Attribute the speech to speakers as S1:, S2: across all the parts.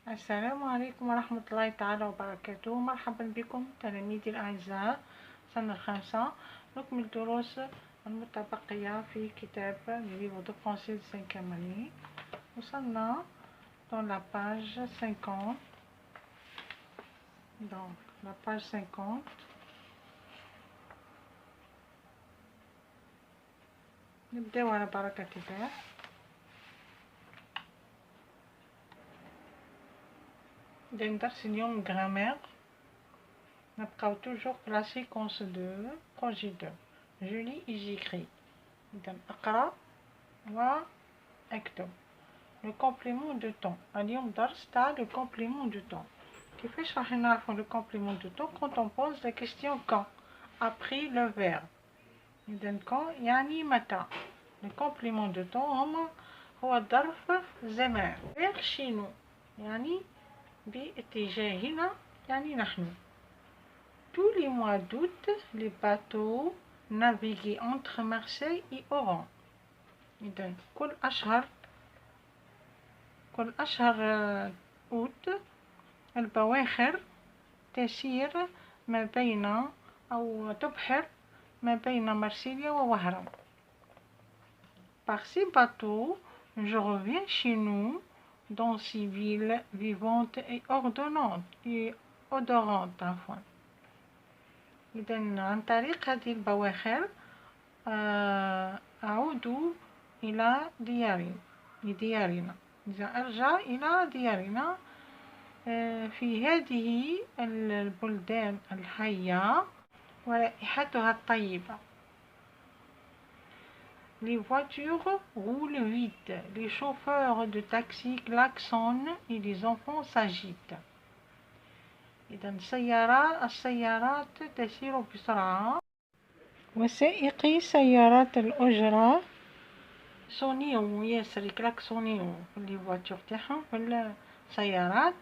S1: السلام عليكم ورحمة الله تعالى وبركاته. مرحبا بكم تلاميذي الأعزاء سنة الخامسة. نكمل دروس المتبقية في كتاب livre de français de 5e année. وصلنا dans la page 50. Donc la page 50. نبداو على بركة الله. درس اليوم grammaire. نبقاو toujours la séquence 2 projet 2. Je lis et j'écris. إذا أقرأ وأكتب. Le complément de temps. اليوم درس تاع le complément de temps. كيفاش راح نعرفوا le complément de temps quand on pose la question quand après le verbe. إذا quand يعني متى. le complément de temps هو ظرف زمان. vers chez nous يعني باتجاهنا يعني نحن. Tous les mois d'août, les bateaux naviguaient entre Marseille et Oran. إذن كل أشهر أوت البواخر تسير ما بين أو تبحر ما بين مرسيليا ووهران. Par ces bateaux, je reviens chez nous dans ces villes vivantes et odorantes. إذا عن طريق هذه البواخر أعود إلى ديارنا. إذا أرجع إلى ديارنا في هذه البلدان الحية ورائحتها الطيبة. Les voitures roulent vite, les chauffeurs de taxi klaxonnent et les enfants s'agitent. إذا السيارات تسير بسرعة وسائقي سيارات الأجرة صونيو ياسر كلاكسونيو في لي فواتور تاعهم في السيارات.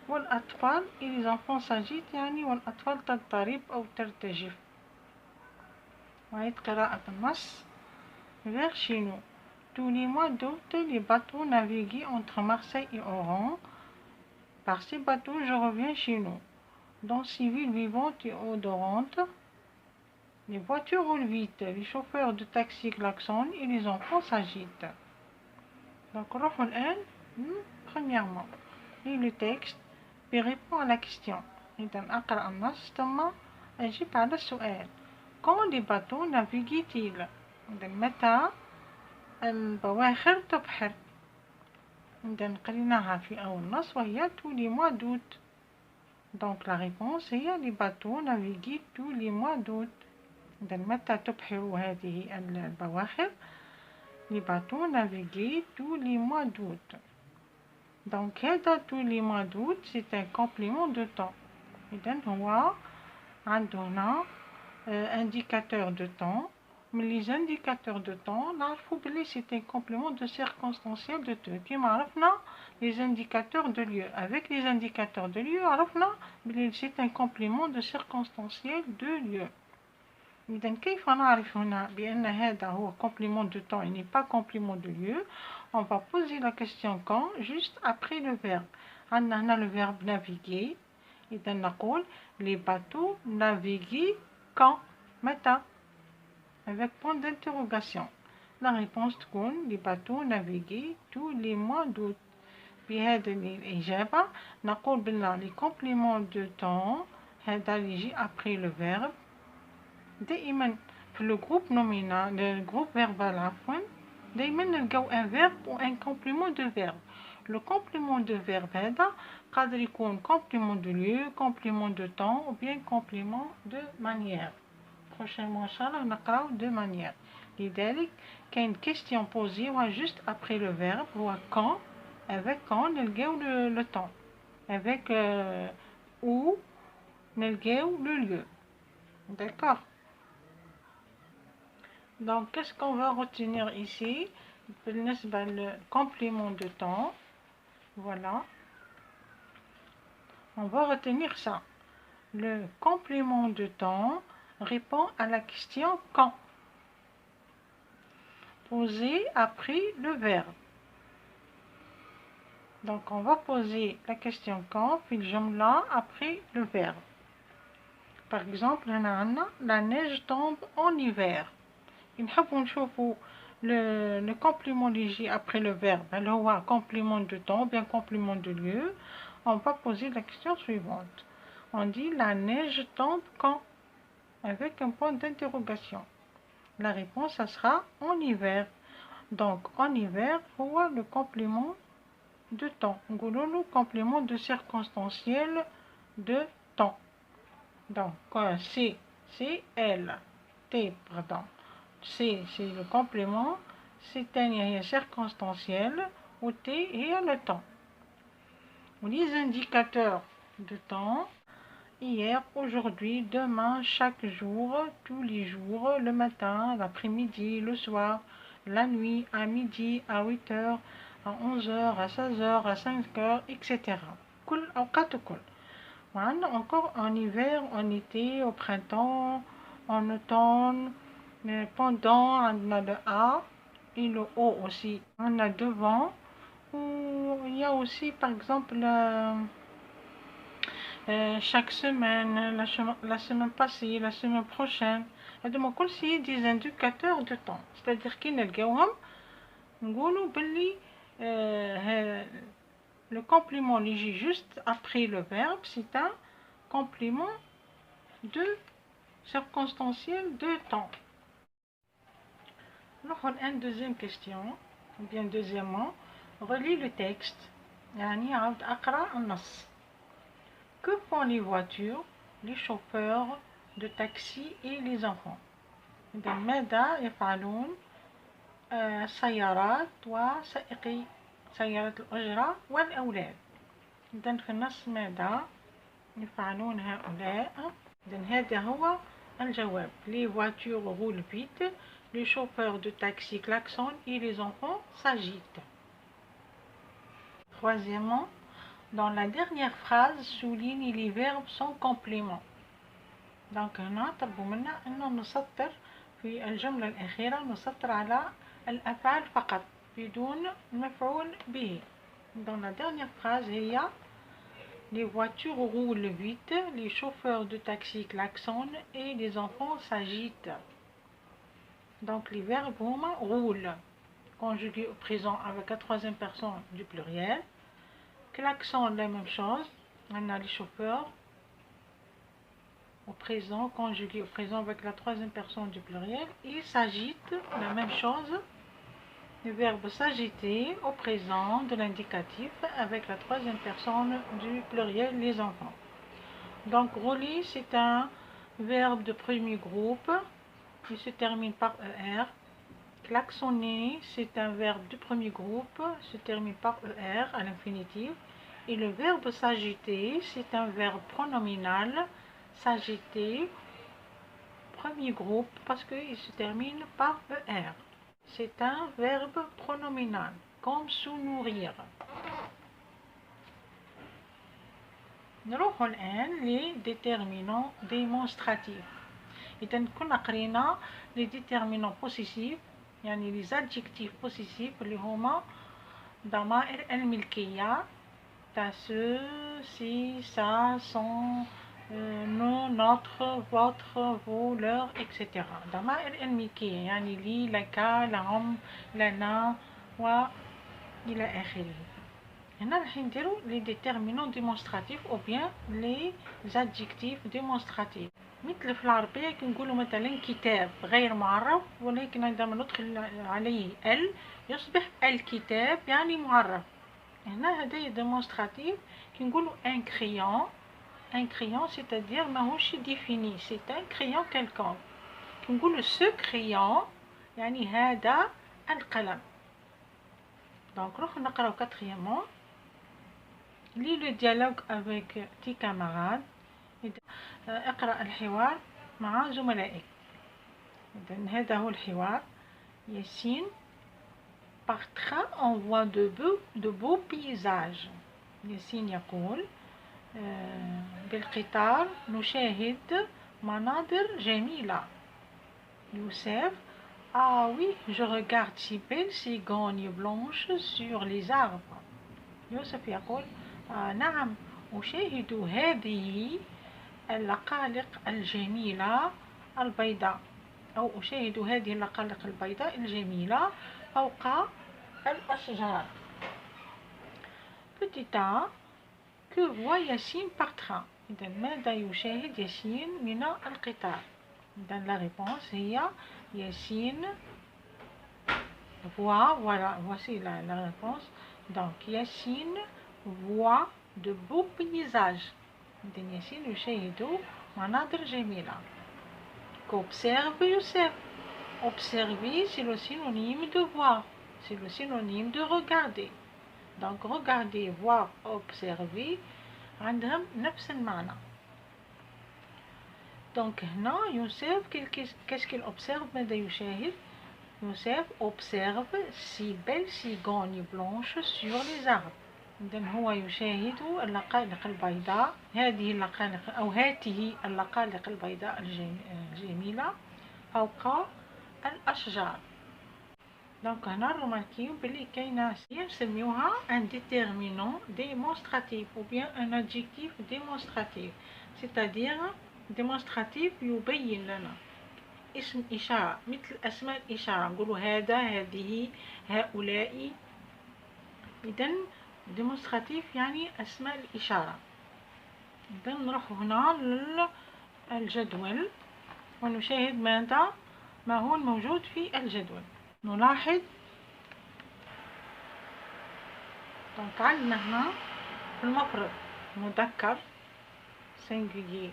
S1: والأطفال les enfants s'agitent يعني والأطفال تضطرب أو ترتجف. وهي قراءة النص. vers chez nous. Tous les mois d'août, les bateaux naviguaient entre Marseille et Oran. Par ces bateaux, je reviens chez nous. Dans ces villes vivantes et odorantes, les voitures roulent vite, les chauffeurs de taxi klaxonnent et les enfants s'agitent. Donc, premièrement, lis le texte et réponds à la question. أقرأ النص ثم أجيب على السؤال. Quand les bateaux naviguaient-ils? متى البواخر تبحر؟ إذا قريناها في أول نص وهي tous les mois d'août. Donc la réponse هي les bateaux naviguent tous les mois d'août. إذا متى تبحر هذه البواخر؟ les bateaux naviguent tous les mois d'août. Donc هذا tous les mois d'août c'est un complément de temps. إذا هو عندنا indicateur de temps. Mais les indicateurs de temps, c'est un complément de circonstanciel de temps. كما عرفنا les indicateurs de lieu. Avec les indicateurs de lieu, عرفنا c'est un complément de circonstanciel de lieu. إذن كيف نعرف هنا بأن هذا هو complément de temps et n'est pas complément de lieu? On va poser la question quand juste après le verbe. عندنا هنا le verbe naviguer. إذن نقول les bateaux naviguaient quand متى avec point d'interrogation. La réponse تكون les bateaux naviguaient tous les mois d'août. بهذه الإجابة نقول بأن les compléments de temps هذا اللي يجي après le verbe دائما في le groupe nominal le groupe verbal عفوا دائما نلقاو un verbe ou un complément de verbe. Le complément de verbe هذا قادر يكون complément de lieu, complément de temps ou bien complément de manière. Prochainement إن شاء الله نقراو de manière. لذلك كاين question posée juste après le verbe هو quand. avec quand نلقاو le temps. avec où نلقاو le lieu. D'accord. Donc qu'est-ce qu'on va retenir ici بالنسبة le complément de temps? Voilà. On va retenir ça. Le complément de temps répond à la question quand posée après le verbe. Donc on va poser la question quand في الجملة après le verbe. Par exemple, la neige tombe en hiver. نحبوا نشوفوا le complément اللي يجي après le verbe. هل هو complément de temps, bien complément de lieu. On va poser la question suivante. On dit la neige tombe quand? Avec un point d'interrogation. La réponse, ça sera en hiver. Donc en hiver, هو le complément de temps. نقولوا le complément de circonstanciel de temps. Donc c'est elle. T, pardon. C'est le complément. C'est هي circonstanciel. Ou T هي le temps. Les indicateurs de temps. Hier, aujourd'hui, demain, chaque jour, tous les jours, le matin, l'après-midi, le soir, la nuit, à midi, à 8 heures, à 11 heures, à 16 heures, à 5 heures, etc. كل أوقات كل. وعندنا encore en hiver, en été, au printemps, en automne, pendant, on a le A et le O aussi. On a devant, où il y a aussi par exemple chaque semaine, la semaine passée, la semaine prochaine. هادوما كلشي des indicateurs de temps. C'est-à-dire كي نلقاوهم نقولوا باللي le complément اللي يجي juste après le verbe c'est un complément de circonstanciel de temps. نروحوا الآن deuxième question, ou bien deuxièmement, relis le texte. يعني عاود أقرأ النص. Que font les voitures, les chauffeurs de taxi et les enfants? ماذا يفعلون السيارات وسائقي سيارات الأجرة والأولاد؟ إذن في النص ماذا يفعلون هؤلاء؟ إذن هذا هو الجواب. Les voitures roulent vite, les chauffeurs de taxi klaxonnent et les enfants s'agitent. Troisièmement, dans la dernière phrase, souligne les verbes sans complément. Donc هنا طلبوا منا أن نسطر في الجملة الأخيرة نسطر على الأفعال فقط بدون مفعول به. Dans la dernière phrase هي les voitures roulent vite, les chauffeurs de taxi klaxonnent et les enfants s'agitent. Donc les verbes هما roulent conjugué au présent avec la troisième personne du pluriel. Klaxon, la même chose. On a les chauffeurs au présent, conjugué au présent avec la troisième personne du pluriel. Il s'agite, la même chose. Le verbe s'agiter au présent de l'indicatif avec la troisième personne du pluriel, les enfants. Donc rouler, c'est un verbe de premier groupe. Il se termine par ER. Klaxonner, c'est un verbe du premier groupe, se termine par ER à l'infinitif. Et le verbe s'agiter, c'est un verbe pronominal, s'agiter, premier groupe, parce qu'il se termine par ER. C'est un verbe pronominal, comme se nourrir. نروحوا الآن les déterminants démonstratifs. إذا كنا قرينا les déterminants possessifs يعني les adjectifs possessifs اللي هما ضمائر الملكية ta, ce, si, ça, son, nous, notre, votre, vous, leur, etc. ضمائر الملكية يعني لي, لك, لهم, لنا وإلى آخره. هنا راح نديرو les déterminants démonstratifs ou bien les adjectifs démonstratifs. مثل في العربية كنقولوا مثلا كتاب غير معرف ولكن عندما ندخل عليه ال يصبح الكتاب يعني معرف. هنا هذا démonstratif كنقولوا un crayon c'est-à-dire ماهوش défini, c'est un crayon quelconque. كنقولوا ce crayon يعني هذا القلم. donc نروح نقراو quatrièmement. lis le dialogue avec tes camarades. اقرأ الحوار مع زملائك. إذن هذا هو الحوار. ياسين par train on voit de beaux paysages. ياسين يقول بالقطار نشاهد مناظر جميلة. يوسف ah oui je regarde si belles cigognes blanches sur les arbres. يوسف يقول نعم أشاهد هذه اللقالق الجميلة البيضاء، أو أشاهد هذه اللقالق البيضاء الجميلة فوق الأشجار. Petit A, que voit Yassine par train؟ إذا ماذا يشاهد ياسين من القطار؟ إذا la réponse هي Yassine voit, voilà, voici la réponse. Donc Yassine voit de beaux paysages. إذا ياسين يشاهد مناظر جميلة. Qu'observe Youssef. Observer, c'est le synonyme de voir, c'est le synonyme de regarder. Donc regarder, voir, observer عندهم نفس المعنى. Donc هنا يوسف qu'est-ce qu'il observe؟ ماذا يشاهد؟ يوسف observe si belles cigognes blanches sur les arbres. إذن هو يشاهد اللقالق البيضاء، هذه اللقالق أو هاته اللقالق البيضاء الجميلة فوق الأشجار. دونك هنا نروماركيو بلي كاينه نسميوها ان ديتيرمينون ديمونستراتيف ou bien un adjectif démonstratif، c'est-à-dire démonstratif يبين لنا اسم إشارة مثل أسماء الإشارة، نقولوا هذا، هذه، هؤلاء. إذن démonstratif يعني أسماء الإشارة. إذن نروح هنا للجدول ونشاهد ماذا ما هو الموجود في الجدول. نلاحظ دونك عندنا هنا في المفرد مذكر singulier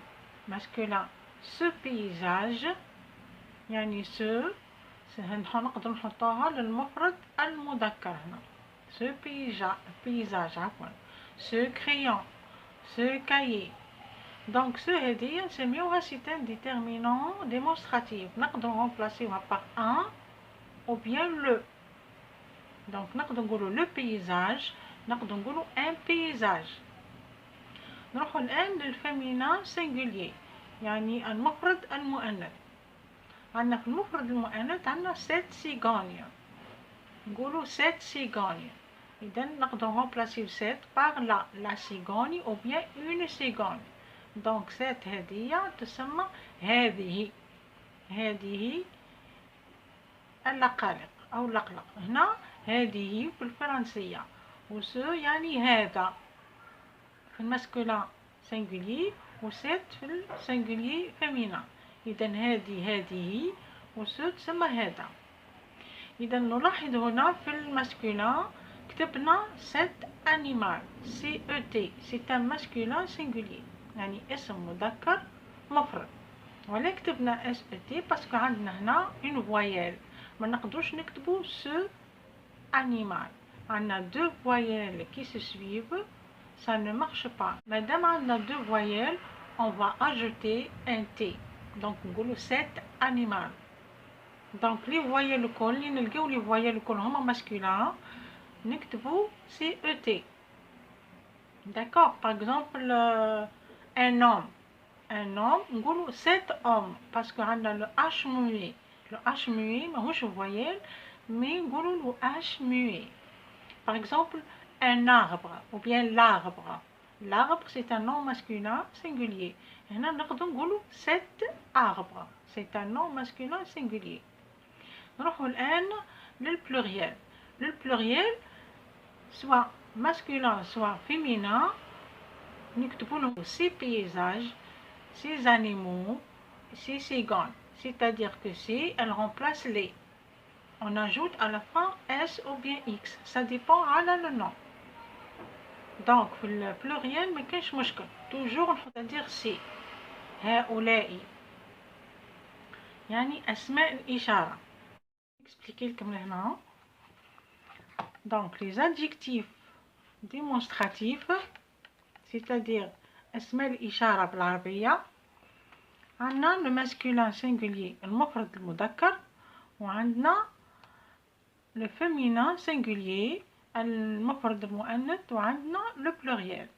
S1: masculin ce paysage، يعني نقدر نحطوها للمفرد المذكر هنا ce paysage عفوا ce crayon ce cahier. دونك ce هذه نسميوها c'est un déterminant démonstratif، نقدر نرمبلاسيوها par un ou bien le. Donc نقدر نقولوا le paysage، نقدر نقولوا un paysage. نروحوا الآن للفيمينا singulier يعني المفرد المؤنث. عندنا في المفرد المؤنث عندنا 7 cigognes، نقولوا 7 cigognes. إذا نقدر remplacer 7 par la cigogne ou bien une cigogne. Donc 7 هذه تسمى هذه اللقالق أو اللقلق. هنا هذه في الفرنسية، وسو يعني هذا في الماسكولين سينجولي، وسيت في السينجولي فيمينا. إذا هذه وسو تسمى هذا. إذا نلاحظ هنا في الماسكولين كتبنا سيت أنيمال سي أو تي، سي ان ماسكولين سينجولي يعني اسم مذكر مفرد، ولا كتبنا اس او تي باسكو عندنا هنا اون فويال، ما نقدروش نكتبو سو انيمال. عندنا دو فويال كي se suivent، ça ne marche pas. مادام عندنا دو فويال on va ajouter un t، donc نقولو cet animal. donc لي فويال الكل اللي نلقاو لي فويال الكل هما ماسكولين نكتبو سي او تي. d'accord. par exemple un homme نقولو cet homme parce que عندنا le h muet، le h muet ماهوش voyelle mais نقولو le h muet. par exemple un arbre ou bien l'arbre c'est un nom masculin singulier. هنا نقدر نقولو cet arbre c'est un nom masculin singulier. نروحو الآن للpluriel. للpluriel soit masculin soit féminin نكتبو له ces paysages، ces animaux, ces cigognes. C'est-à-dire que c'est, elle remplace les. On ajoute à la fin S ou bien X. Ça dépend على le nom. Donc, في le pluriel ما كاينش مشكل. Toujours c'est-à-dire c'est. هؤلاء. يعني أسماء الإشارة. expliquer لكم هنا. Donc, les adjectifs démonstratifs، c'est-à-dire أسماء الإشارة بالعربية، عندنا لو ماسكولين سينجولي المفرد المذكر، وعندنا لو فيمينين سينجولي المفرد المؤنث، وعندنا لو بلوريال.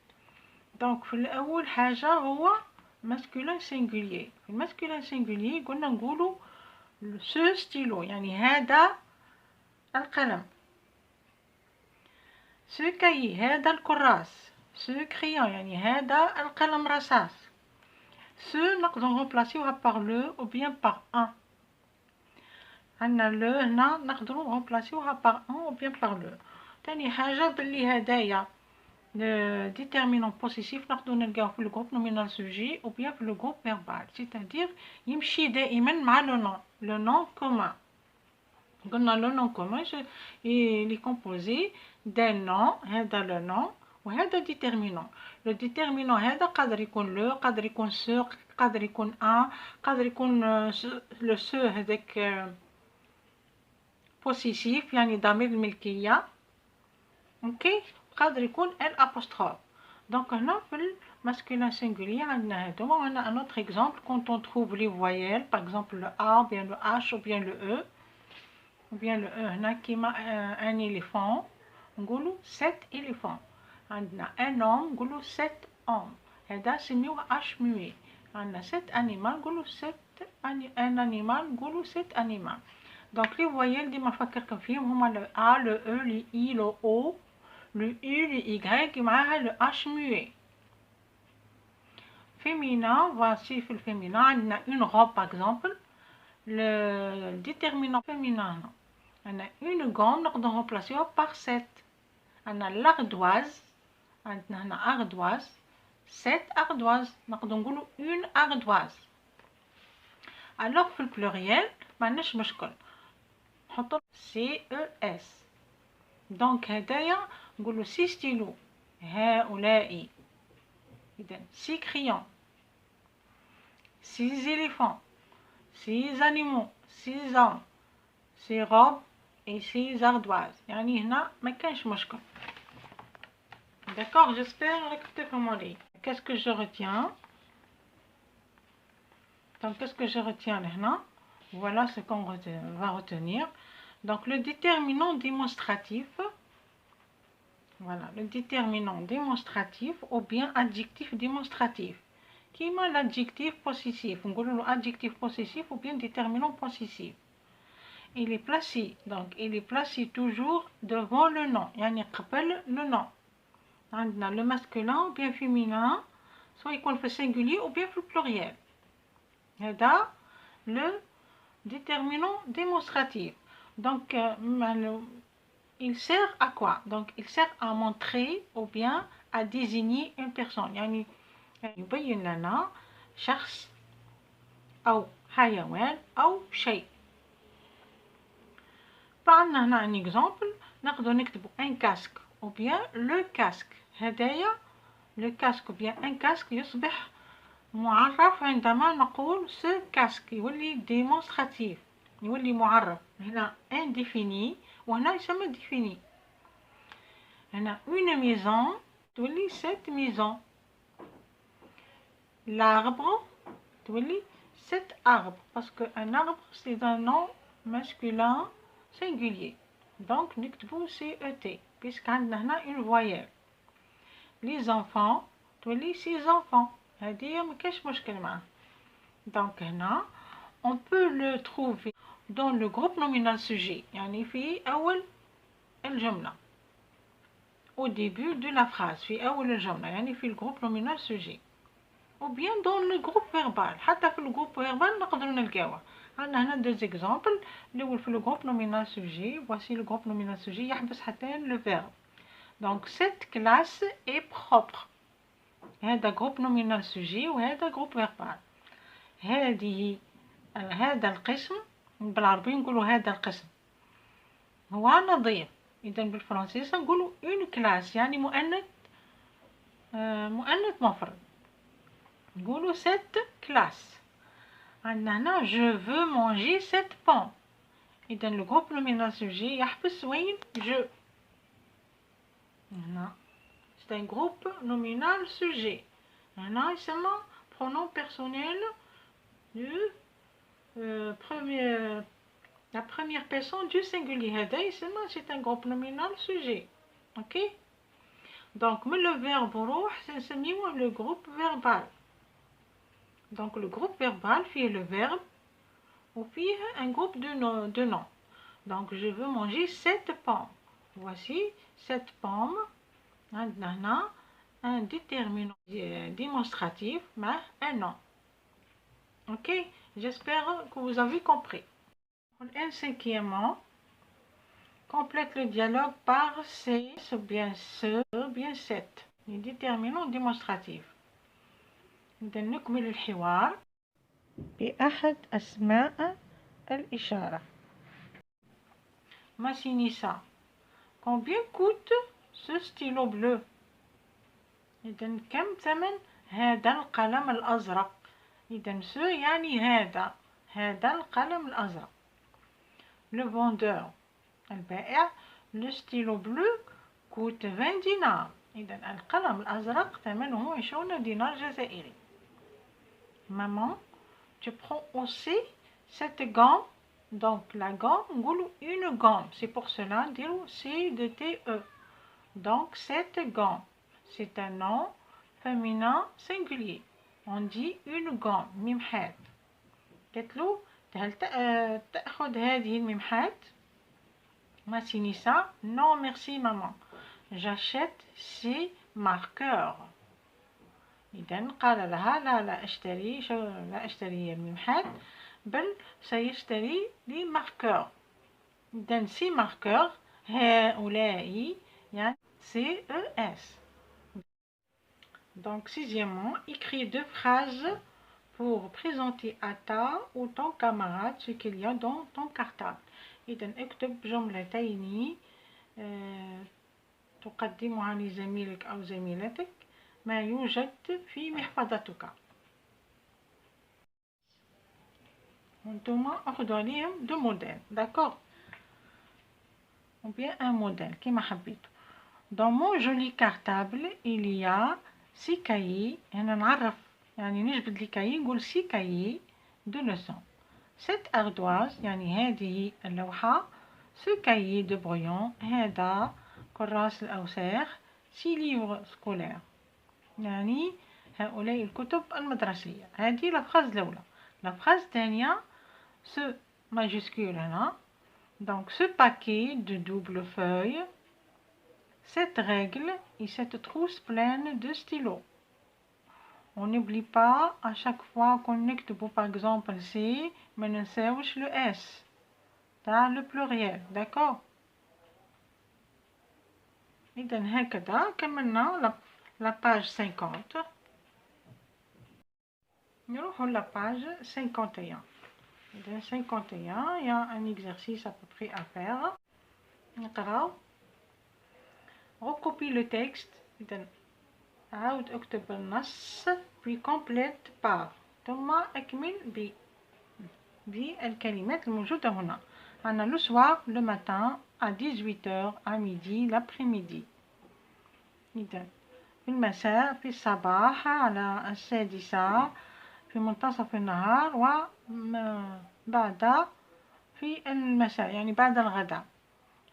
S1: دونك في الأول حاجة هو ماسكولين سينجولي. في الماسكولين سينجولي قلنا نقولو سو ستيلو يعني هذا القلم. ce cahier هذا الكراس ce crayon يعني هذا القلم رصاص ce نقدر remplacer par le ou bien par un عندنا le هنا نقدروا remplacer par un ou bien par le تاني حاجة باللي هدايا le déterminant possessif نقدروا نلقاوه في الجروب nominal sujet ou bien في le groupe verbal c'est-à-dire يمشي دائما مع le nom commun قلنا le nom commun il est composé d'un nom هذا le nom وهذا déterminant le déterminant هذا قادر يكون le قادر يكون ce قادر يكون un قادر يكون le ce هذاك possessif يعني ضمير الملكية اوكي قادر يكون الابوستروف دونك هنا في الماسكولين سينغولير عندنا هادوما وعندنا ان اوتر اكزامبل كونت اون تروف لي فويال باغ اكزامبل لو ا ou bien le h ou bien le e ou bien le e هنا كيما ان éléphant نقولوا 7 éléphants عندنا ان homme نقولوا 7 hommes هذا سميوه اش موي عندنا 7 انيمال نقولوا 7 ان انيمال نقولوا 7 انيمال دونك لي فويال ديما نفكركم فيهم هما لو ا لو او لي اي لو او le U, le Y معاها le H muet. Féminin, voici le féminin, on a une robe par exemple. Le déterminant féminin, on a une gomme, on a remplacé par 7. On a l'ardoise, on a ardoise, 7 ardoises, on a une ardoise. Alors في البلوريال ما عندناش مشكل نحطو CES. دونك هدايا نقولوا 6 ستيلو هؤلاء إذا 6 crayons 6 éléphants 6 animaux 6 hommes 6 robes et 6 ardoises يعني هنا ما كانش مشكل d'accord j'espère راك تفهموا لي qu'est-ce que je retiens donc qu'est-ce que je retiens هنا voilà ce qu'on va retenir donc le déterminant démonstratif voilà le déterminant démonstratif ou bien adjectif démonstratif qui est l'adjectif possessif on dit l'adjectif possessif ou bien déterminant possessif il est placé donc il est placé toujours devant le nom يعني قبل le nom عندنا le masculin ou bien féminin soit يكون في singulier ou bien في pluriel هذا le déterminant démonstratif donc il sert à quoi donc il sert à montrer ou bien à désigner une personne يعني يبين لنا شخص أو حيوان أو شيء فعندنا هنا un exemple نقدر نكتبو un casque ou bien le casque هدايا le casque ou bien un casque يصبح معرف عندما نقول ce casque يولي démonstratif يولي معرف هنا indéfini وهنا يسمى défini هنا une maison تولي cette maison l'arbre تولي cet arbre parce que un arbre c'est un nom masculin singulier donc نكتبو CET puisque عندنا هنا une voyelle les enfants تولي ces enfants هذه ما كاش مشكل معاه donc هنا on peut le trouver dans le groupe nominal sujet يعني في أول الجملة au début de la phrase في أول الجملة يعني في الجروب nominal sujet ou bien dans le groupe verbal حتى في الجروب verbal نقدر نلقاوه عندنا هنا deux exemples الأول في الجروب nominal sujet voici le groupe nominal sujet يحبس حتى le verbe donc cette classe est propre هذا groupe nominal sujet وهذا groupe verbal هذا القسم بالعربي نقولوا هذا القسم هو نظيف إذا بالفرنسية نقولوا une classe يعني مؤنث مفرد نقولوا cette classe عندنا هنا je veux manger cette pomme إذا le groupe nominal sujet يحبس وين je هنا c'est un groupe nominal sujet هنا يسمى pronom personnel du la première personne du singulier هذا يسمى c'est un groupe nominal sujet ok donc من le verbe روح نسميه le groupe verbal donc le groupe verbal فيه le verbe وفيه un groupe de noms donc je veux manger cette pomme Voici cette pomme. عندنا هنا un déterminant démonstratif مع un nom. Ok, j'espère que vous avez compris. Un cinquièmement, complète le dialogue par c'est, bien ce, bien cette. Les déterminants démonstratifs. نكمل الحوار بأحد أسماء الإشارة. Massinissa. Combien coûte ce stylo bleu؟ إذن كم ثمن هذا القلم الأزرق؟ إذن ce يعني هذا القلم الأزرق. Le vendeur. البائع. Le stylo bleu coûte 20 دينار. إذن القلم الأزرق ثمنه 20 دينار جزائري. Maman, tu prends aussi cette gomme. Donc la gomme, une gomme. C'est pour cela dire C de TE. Donc cette gomme, c'est un nom féminin singulier. On dit une gomme. ممحات. قلت له هل تأخذ هذه الممحات؟ Massinissa, non merci maman. J'achète ces marqueurs. إذن قال لها لا أشتري الممحات بل سيشتري لي ماركور. إذن ces marqueurs هؤلاء يعني CES. Donc sixièmement, écris 2 phrases pour présenter à ta ou ton camarade ce qu'il y a dans ton cartable. إذن اكتب جملتين تقدمها لزميلك أو زميلتك ما يوجد في محفظتك. وانتما أخذوا عليهم 2 modèles, d'accord? Ou bien un modèle كما حبيتوا. Dans mon joli cartable il y a 6 cahiers. هنا نعرف يعني نجبد لي كايي نقول 6 cahiers de leçons. 7 ardoises يعني هذه اللوحة. ce cahier de brouillon هذا كراس الأوساخ. 6 livres scolaires يعني هؤلاء الكتب المدرسية. هذه الفراز الأولى. الفراز الثانية ce majuscule هنا. Donc ce paquet de double feuille, cette règle et cette trousse pleine de stylos. On n'oublie pas à chaque fois qu'on نكتب par exemple C ما ننساوش le S dans le pluriel, d'accord? إذن هكذا كملنا la page 50. نروحوا la page 51. Dans 51, il y a un exercice à peu près à faire. نقراو. Recopie le texte. إذن عاود اكتب النص puis complète par. ثم اكمل بالكلمات الموجودة هنا. عندنا le soir, le matin, à 18h, à midi, l'après-midi. إذن في المساء في الصباح على 6 في منتصف النهار وبعد في المساء يعني بعد الغداء.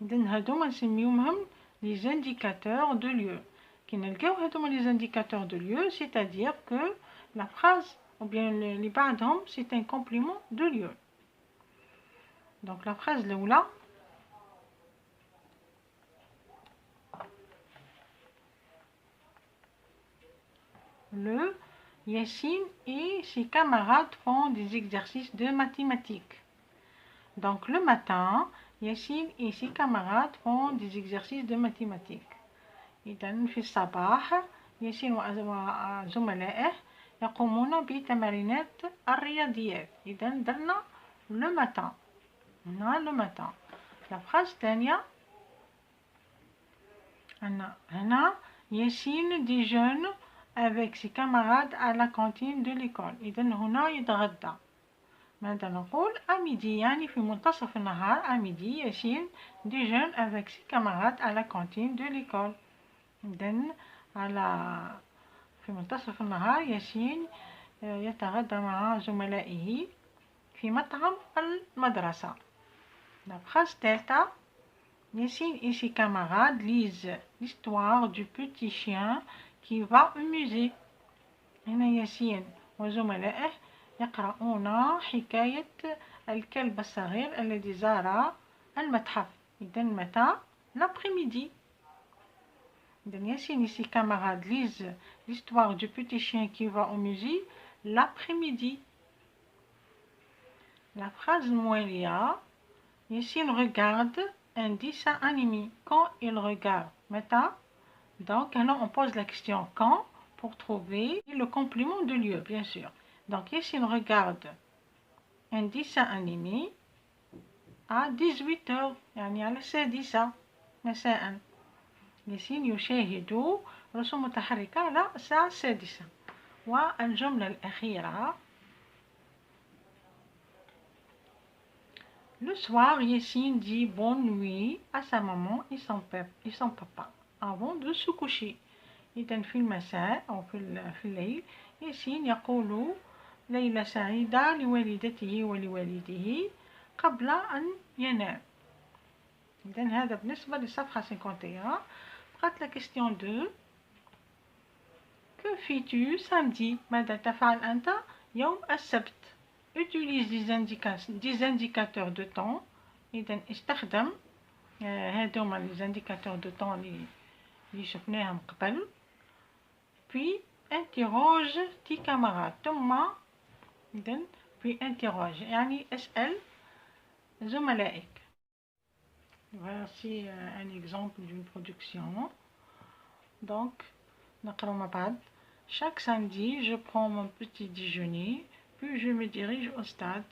S1: إذن هادوما نسميوهم les indicateurs de lieu. كي نلقاو هادوما les indicateurs de lieu, c'est-à-dire que la phrase ou bien اللي بعدهم c'est un complément de lieu. Donc la phrase الأولى le Yassine et ses camarades font des exercices de mathématiques. Donc le matin, Yassine et ses camarades font des exercices de mathématiques. إذن في الصباح ياسين وزملائه يقومون بتمارينات الرياضيات. إذن درنا le matin. هنا le matin. La phrase الثانية هنا ياسين déjeune avec ses camarades à la cantine de l'école. إذن هنا يتغدى. ماذا نقول à midi يعني في منتصف النهار à midi ياسين déjeune avec ses camarades à la cantine de l'école. إذن في منتصف النهار ياسين يتغدى مع زملائه في مطعم المدرسة. La phrase الثالثة Yassine et ses camarades lisent l'histoire du petit chien qui va au musée. هنا ياسين وزملائه يقرؤون حكاية الكلب الصغير الذي زار المتحف. إذن متى؟ l'après-midi. Yassine, ici, camarades, lisent l'histoire du petit chien qui va au musée l'après-midi. La phrase Mouelia, Yassine regarde un dessin animé. Quand il regarde, Meta. Donc, alors on pose la question quand pour trouver le complément de lieu, bien sûr. Donc, Yassine regarde un dessin animé à 18h يعني على السادسة مساء. ياسين يشاهد رسوم متحركة على الساعة السادسة. والجملة الأخيرة Le soir, Yassine dit bonne nuit à sa maman et son papa avant de se coucher. إذن في المساء أو في الليل ياسين يقول ليلة سعيدة لوالدته ولوالده قبل أن ينام. إذن هذا بالنسبة للصفحة 51. بقات la question 2. Que fais-tu samedi؟ ماذا تفعل أنت يوم السبت؟ Utilise des indicateurs de temps. إذن استخدم هذوما les indicateurs de temps اللي شفناهم قبل. Puis interroge tes camarades. ثم إذن puis interroge يعني اسأل زملائك. Voici un exemple d'une production. Donc, نقرأ مع بعض. Chaque samedi, je prends mon petit déjeuner, puis je me dirige au stade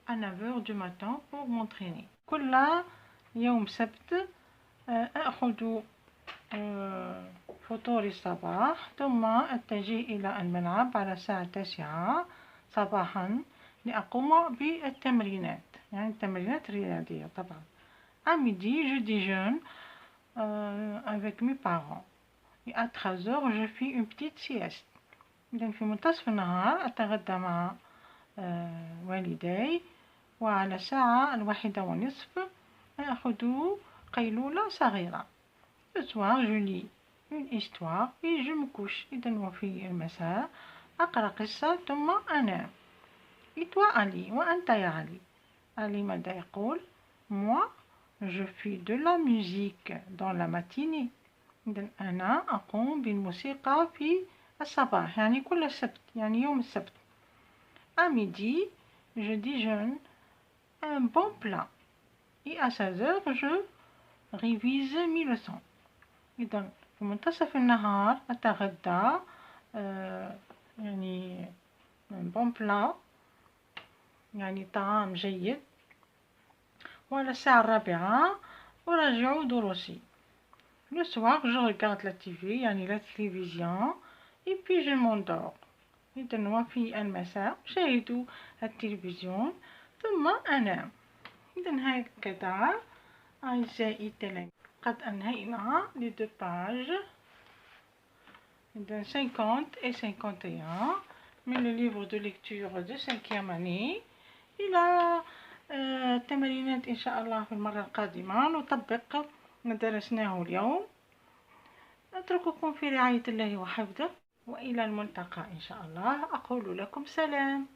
S1: à 9h du matin pour m'entraîner. كل يوم سبت أخذ فطور الصباح ثم أتجه إلى الملعب على الساعة 9 صباحا لأقوم بالتمرينات يعني التمرينات الرياضية طبعا. À midi, je déjeune avec mes parents. Et à 13h, je fais une petite sieste. إذن في منتصف النهار أتغدى مع والدي وعلى الساعة 1:30 أخذ قيلولة صغيرة. Le soir, je lis une histoire et je me couche. إذن وفي المساء أقرأ قصة ثم أنام. Et toi Ali وأنت يا علي؟ علي ماذا يقول؟ Moi, je fais de la musique dans la matinée. إذن أنا أقوم بالموسيقى في الصباح يعني كل السبت يعني يوم السبت. À midi, je déjeune un bon plat. Et à 16h, je révise mes leçons. إذن في منتصف النهار أتغدى يعني un bon plat يعني طعام جيد. وعلى الساعة 4 أراجع دروسي. Le soir, je regarde la TV يعني la télévision et puis je m'endors. إذن وفي المساء أشاهد التلفزيون ثم أنام. إذن هكذا أعزائي التلاميذ قد أنهينا les deux pages de 50 et 51 من le livre de lecture de 5e année. إلى تمرينات إن شاء الله في المرة القادمة نطبق ما درسناه اليوم. أترككم في رعاية الله وحفظه وإلى الملتقى إن شاء الله. أقول لكم سلام.